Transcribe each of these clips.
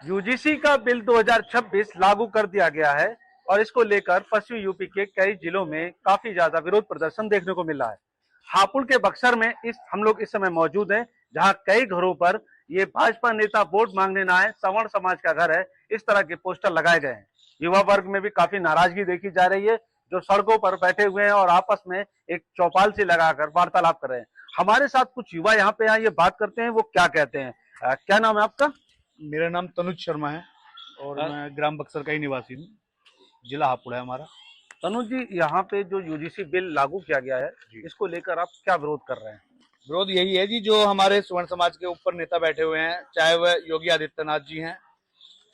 UGC का bill 2026 लागू कर दिया गया है और इसको लेकर पश्चिमी यूपी के कई जिलों में काफी ज्यादा विरोध प्रदर्शन देखने को मिल रहा है। हापुड़ के बक्सर में हम लोग इस समय मौजूद हैं, जहां कई घरों पर ये भाजपा नेता वोट मांगने ना आए, सवर्ण समाज का घर है, इस तरह के पोस्टर लगाए गए हैं। युवा वर्ग में भी काफी नाराजगी देखी जा रही है, जो सड़कों पर बैठे हुए हैं और आपस में एक चौपाल से लगाकर वार्तालाप कर रहे हैं। हमारे साथ कुछ युवा यहाँ पे आए, ये बात करते हैं, वो क्या कहते हैं। क्या नाम है आपका? मेरा नाम तनुज शर्मा है और मैं ग्राम बक्सर का ही निवासी हूँ। जिला हापुड़ है हमारा। तनुज जी, यहाँ पे जो यूजीसी बिल लागू किया गया है, इसको लेकर आप क्या विरोध कर रहे हैं? विरोध यही है जी, जो हमारे स्वर्ण समाज के ऊपर नेता बैठे हुए हैं, चाहे वह योगी आदित्यनाथ जी हैं,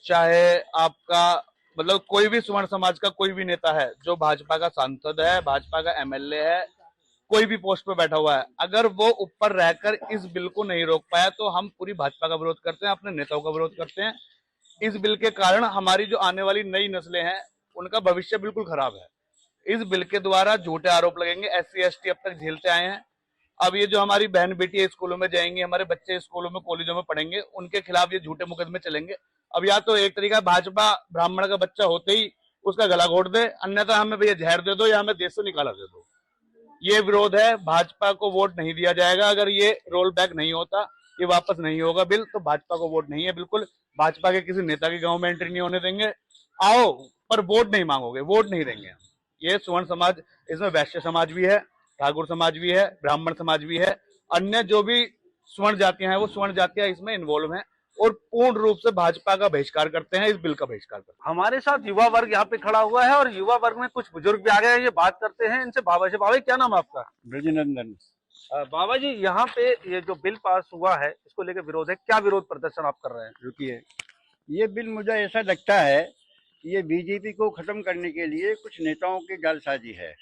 चाहे आपका मतलब कोई भी स्वर्ण समाज का कोई भी नेता है जो भाजपा का सांसद है, भाजपा का एमएलए है, कोई भी पोस्ट पे बैठा हुआ है, अगर वो ऊपर रहकर इस बिल को नहीं रोक पाया तो हम पूरी भाजपा का विरोध करते हैं, अपने नेताओं का विरोध करते हैं। इस बिल के कारण हमारी जो आने वाली नई नस्लें हैं उनका भविष्य बिल्कुल खराब है। इस बिल के द्वारा झूठे आरोप लगेंगे। एससी एसटी अब तक झेलते आए हैं, अब ये जो हमारी बहन बेटी स्कूलों में जाएंगी, हमारे बच्चे स्कूलों में कॉलेजों में पढ़ेंगे, उनके खिलाफ ये झूठे मुकदमे चलेंगे। अब या तो एक तरीका भाजपा ब्राह्मण का बच्चा होते ही उसका गला घोट दे, अन्यथा हमें भैया जहर दे दो या हमें देश से निकाला दे दो। ये विरोध है। भाजपा को वोट नहीं दिया जाएगा अगर ये रोल बैक नहीं होता, ये वापस नहीं होगा बिल, तो भाजपा को वोट नहीं है बिल्कुल। भाजपा के किसी नेता के गांव में एंट्री नहीं होने देंगे। आओ पर वोट नहीं मांगोगे, वोट नहीं देंगे। ये स्वर्ण समाज, इसमें वैश्य समाज भी है, ठाकुर समाज भी है, ब्राह्मण समाज भी है, अन्य जो भी स्वर्ण जातियां हैं वो स्वर्ण जातियां इसमें इन्वॉल्व हैं और पूर्ण रूप से भाजपा का बहिष्कार करते हैं, इस बिल का बहिष्कार करते हैं। हमारे साथ युवा वर्ग यहाँ पे खड़ा हुआ है और युवा वर्ग में कुछ बुजुर्ग भी आ गए हैं, ये बात करते हैं इनसे। बाबा जी, बाबा जी क्या नाम है आपका? ब्रजनंदन। बाबा जी, यहाँ पे ये जो बिल पास हुआ है, इसको लेकर विरोध है, क्या विरोध प्रदर्शन आप कर रहे हैं? रुकिए, ये बिल मुझे ऐसा लगता है कि ये बीजेपी को खत्म करने के लिए कुछ नेताओं की जालसाजी है।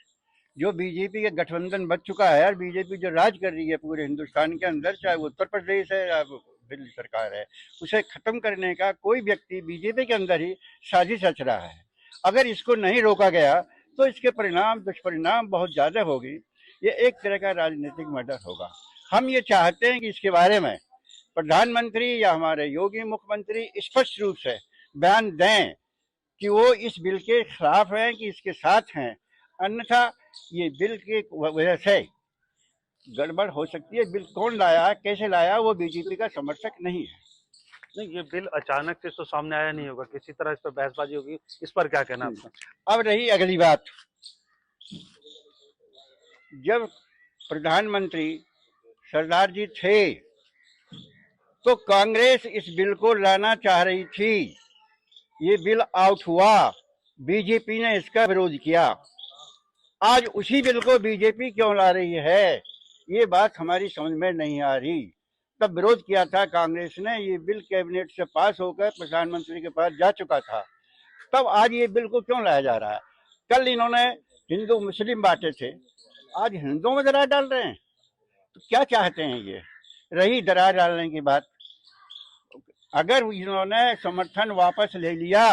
जो बीजेपी का गठबंधन बच चुका है और बीजेपी जो राज कर रही है पूरे हिंदुस्तान के अंदर, चाहे वो उत्तर प्रदेश है या दिल्ली सरकार है, उसे खत्म करने का कोई व्यक्ति बीजेपी के अंदर ही साजिश रच रहा है। अगर इसको नहीं रोका गया तो इसके परिणाम दुष्परिणाम बहुत ज्यादा होगी। ये एक तरह का राजनीतिक मर्डर होगा। हम ये चाहते हैं कि इसके बारे में प्रधानमंत्री या हमारे योगी मुख्यमंत्री स्पष्ट रूप से बयान दें कि वो इस बिल के खिलाफ हैं कि इसके साथ हैं, अन्यथा ये बिल की वजह से गड़बड़ हो सकती है। बिल कौन लाया, कैसे लाया, वो बीजेपी का समर्थक नहीं है। नहीं, ये बिल अचानक से तो सामने आया नहीं होगा, किसी तरह इस पर बहसबाजी होगी, इस पर क्या कहना आपका? अब रही अगली बात, जब प्रधानमंत्री सरदार जी थे तो कांग्रेस इस बिल को लाना चाह रही थी। ये बिल आउट हुआ, बीजेपी ने इसका विरोध किया। आज उसी बिल को बीजेपी क्यों ला रही है, ये बात हमारी समझ में नहीं आ रही। तब विरोध किया था कांग्रेस ने, ये बिल कैबिनेट से पास होकर प्रधानमंत्री के पास जा चुका था, तब आज ये बिल को क्यों लाया जा रहा है। कल इन्होंने हिंदू मुस्लिम बांटे थे, आज हिंदुओं में दरार डाल रहे हैं। तो क्या चाहते हैं ये? रही दरार डालने की बात, अगर इन्होंने समर्थन वापस ले लिया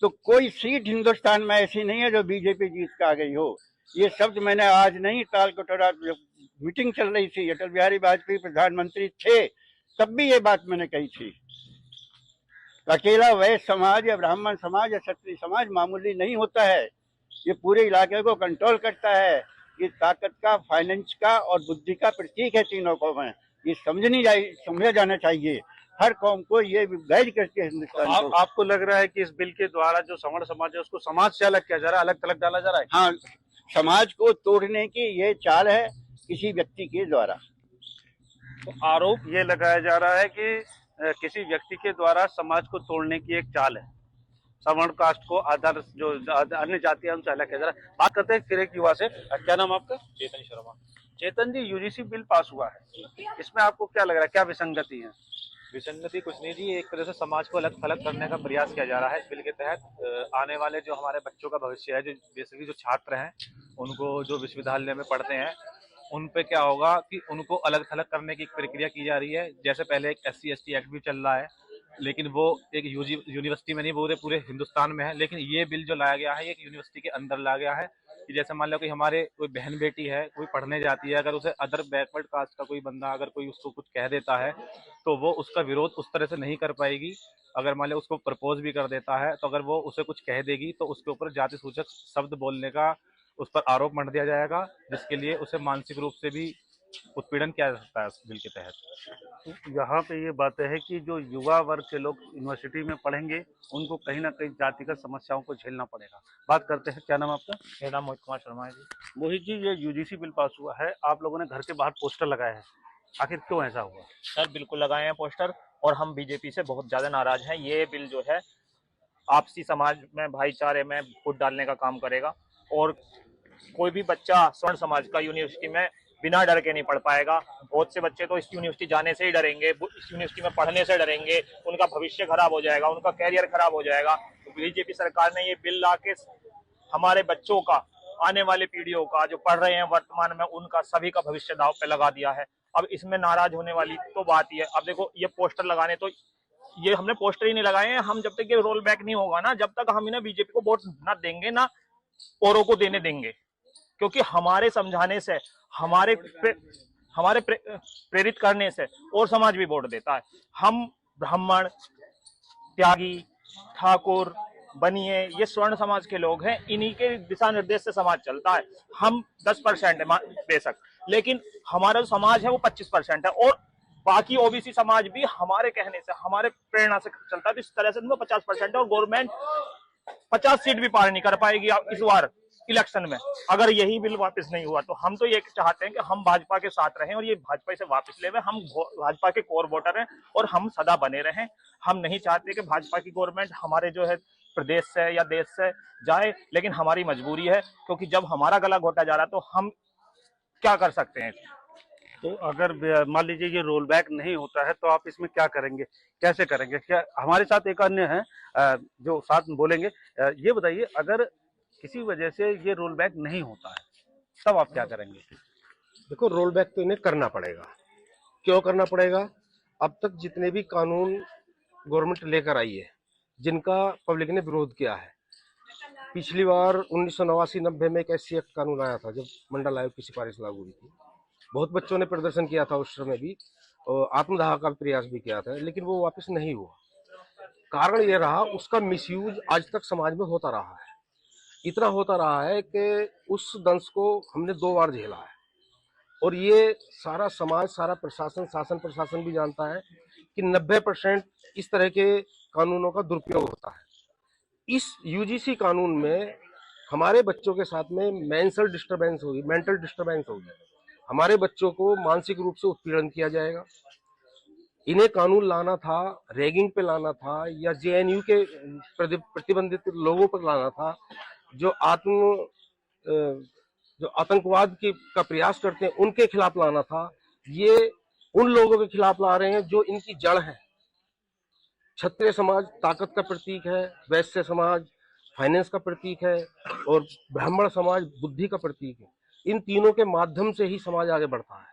तो कोई सीट हिंदुस्तान में ऐसी नहीं है जो बीजेपी जीत के आ गई हो। ये शब्द मैंने आज नहीं, ताल कटोरा मीटिंग चल रही थी, अटल बिहारी वाजपेयी प्रधानमंत्री थे, तब भी ये बात मैंने कही थी। अकेला वैश्य समाज या ब्राह्मण समाज या क्षत्रिय समाज मामूली नहीं होता है, ये पूरे इलाके को कंट्रोल करता है। ये ताकत का, फाइनेंस का और बुद्धि का प्रतीक है तीनों कौम है। ये समझा जाना चाहिए हर कौम को, ये गाइड करके हिंदुस्तान को। आपको लग रहा है कि इस बिल के द्वारा जो सवर्ण समाज है उसको समाज से अलग किया जा रहा है, अलग थलग डाला जा रहा है? हाँ, समाज को तोड़ने की ये चाल है किसी व्यक्ति के द्वारा। तो आरोप ये लगाया जा रहा है कि किसी व्यक्ति के द्वारा समाज को तोड़ने की एक चाल है, सवर्ण कास्ट को अदर जो अन्य जाति है उनसे अलग किया जा रहा है। बात करते हैं फिर एक युवा से। क्या नाम आपका? चेतन शर्मा। चेतन जी, यूजीसी बिल पास हुआ है, इसमें आपको क्या लग रहा है, क्या विसंगति है? विसंगति कुछ नहीं जी, एक तरह से समाज को अलग थलग करने का प्रयास किया जा रहा है इस बिल के तहत। आने वाले जो हमारे बच्चों का भविष्य है, जो बेसिकली जो छात्र हैं, उनको जो विश्वविद्यालय में पढ़ते हैं, उन पे क्या होगा कि उनको अलग थलग करने की एक प्रक्रिया की जा रही है। जैसे पहले एक SC ST एक्ट भी चल रहा है, लेकिन वो एक यूनिवर्सिटी में नहीं, पूरे पूरे हिंदुस्तान में है। लेकिन ये बिल जो लाया गया है, ये एक यूनिवर्सिटी के अंदर लाया गया है कि जैसे मान लो कि हमारे कोई बहन बेटी है, कोई पढ़ने जाती है, अगर उसे अदर बैकवर्ड कास्ट का कोई बंदा अगर कोई उसको कुछ कह देता है तो वो उसका विरोध उस तरह से नहीं कर पाएगी। अगर मान लिया उसको प्रपोज भी कर देता है, तो अगर वो उसे कुछ कह देगी तो उसके ऊपर जाति सूचक शब्द बोलने का उस पर आरोप मढ़ दिया जाएगा, जिसके लिए उसे मानसिक रूप से भी उत्पीड़न किया जा सकता है इस बिल के तहत। यहाँ पे ये बात है कि जो युवा वर्ग के लोग यूनिवर्सिटी में पढ़ेंगे उनको कहीं ना कहीं जातिगत समस्याओं को झेलना पड़ेगा। बात करते हैं, क्या नाम है आपका? मेरा नाम मोहित कुमार शर्मा है जी। मोहित जी, ये यूजीसी बिल पास हुआ है, आप लोगों ने घर के बाहर पोस्टर लगाए हैं, आखिर क्यों ऐसा हुआ? सर बिल्कुल लगाए हैं पोस्टर, और हम बीजेपी से बहुत ज्यादा नाराज हैं। ये बिल जो है आपसी समाज में भाईचारे में फूट डालने का काम करेगा, और कोई भी बच्चा स्वर्ण समाज का यूनिवर्सिटी में बिना डर के नहीं पढ़ पाएगा। बहुत से बच्चे तो इस यूनिवर्सिटी जाने से ही डरेंगे, इस यूनिवर्सिटी में पढ़ने से डरेंगे, उनका भविष्य खराब हो जाएगा, उनका कैरियर खराब हो जाएगा। तो बीजेपी सरकार ने ये बिल लाके हमारे बच्चों का, आने वाले पीढ़ियों का, जो पढ़ रहे हैं वर्तमान में, उनका सभी का भविष्य दांव पे लगा दिया है। अब इसमें नाराज होने वाली तो बात ही है। अब देखो, ये पोस्टर लगाने, तो ये हमने पोस्टर ही नहीं लगाए हैं। हम जब तक ये रोल बैक नहीं होगा ना, जब तक हम इन्हें बीजेपी को वोट ना देंगे ना औरों को देने देंगे, क्योंकि हमारे समझाने से, हमारे प्रेरित करने से और समाज भी वोट देता है। हम ब्राह्मण, त्यागी, ठाकुर, बनिए, ये स्वर्ण समाज के लोग हैं, इन्हीं के दिशा निर्देश से समाज चलता है। हम 10% है बेशक, लेकिन हमारा जो समाज है वो 25% है, और बाकी ओबीसी समाज भी हमारे कहने से, हमारे प्रेरणा से चलता है। तो इस तरह से 50% है, और गवर्नमेंट 50 सीट भी पार नहीं कर पाएगी इस बार इलेक्शन में, अगर यही बिल वापस नहीं हुआ। तो हम तो ये चाहते हैं कि हम भाजपा के साथ रहें, और ये भाजपा से वापस ले। हम भाजपा के कोर वोटर हैं, और हम सदा बने रहें। हम नहीं चाहते कि भाजपा की गवर्नमेंट हमारे जो है प्रदेश से या देश से जाए, लेकिन हमारी मजबूरी है, क्योंकि जब हमारा गला घोटा जा रहा है तो हम क्या कर सकते हैं। तो अगर मान लीजिए ये रोल बैक नहीं होता है तो आप इसमें क्या करेंगे, कैसे करेंगे? क्या हमारे साथ एक अन्य है जो साथ में बोलेंगे। ये बताइए, अगर किसी वजह से ये रोल बैक नहीं होता है तब आप क्या करेंगे? देखो, रोल बैक तो इन्हें करना पड़ेगा। क्यों करना पड़ेगा? अब तक जितने भी कानून गवर्नमेंट लेकर आई है, जिनका पब्लिक ने विरोध किया है, पिछली बार 1989-90 में एक SC एक्ट कानून आया था, जब मंडल आयोग की सिफारिश लागू हुई थी। बहुत बच्चों ने प्रदर्शन किया था उस समय भी, और आत्मदाह का प्रयास भी किया था, लेकिन वो वापस नहीं हुआ। कारण ये रहा, उसका मिसयूज आज तक समाज में होता रहा है। इतना होता रहा है कि उस दंश को हमने 2 बार झेला है, और ये सारा समाज, सारा प्रशासन, शासन प्रशासन भी जानता है कि 90% इस तरह के कानूनों का दुरुपयोग होता है। इस UGC कानून में हमारे बच्चों के साथ में मेंटल डिस्टर्बेंस होगी। हमारे बच्चों को मानसिक रूप से उत्पीड़न किया जाएगा। इन्हें कानून लाना था, रैगिंग पे लाना था, या JNU के प्रतिबंधित लोगों पर लाना था, जो आतंकवाद का प्रयास करते हैं, उनके खिलाफ लाना था। ये उन लोगों के खिलाफ ला रहे हैं जो इनकी जड़ है। क्षत्रिय समाज ताकत का प्रतीक है, वैश्य समाज फाइनेंस का प्रतीक है, और ब्राह्मण समाज बुद्धि का प्रतीक है। इन तीनों के माध्यम से ही समाज आगे बढ़ता है।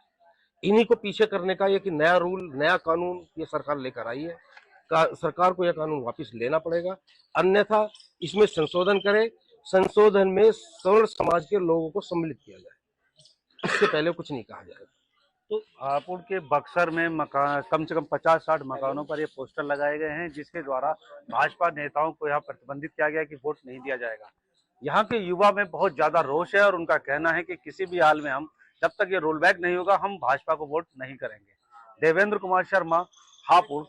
इन्हीं को पीछे करने का एक नया रूल, नया कानून ये सरकार लेकर आई है। सरकार को यह कानून वापस लेना पड़ेगा, अन्यथा इसमें संशोधन करे। संशोधन में सवर्ण समाज के लोगों को सम्मिलित किया जाए, इससे पहले कुछ नहीं कहा जाएगा। तो हापुड़ के बक्सर में मकान, कम से कम 50-60 मकानों पर ये पोस्टर लगाए गए हैं, जिसके द्वारा भाजपा नेताओं को यहाँ प्रतिबंधित किया गया कि वोट नहीं दिया जाएगा। यहाँ के युवा में बहुत ज्यादा रोष है, और उनका कहना है कि किसी भी हाल में हम, जब तक ये रोल बैक नहीं होगा, हम भाजपा को वोट नहीं करेंगे। देवेंद्र कुमार शर्मा, हापुड़।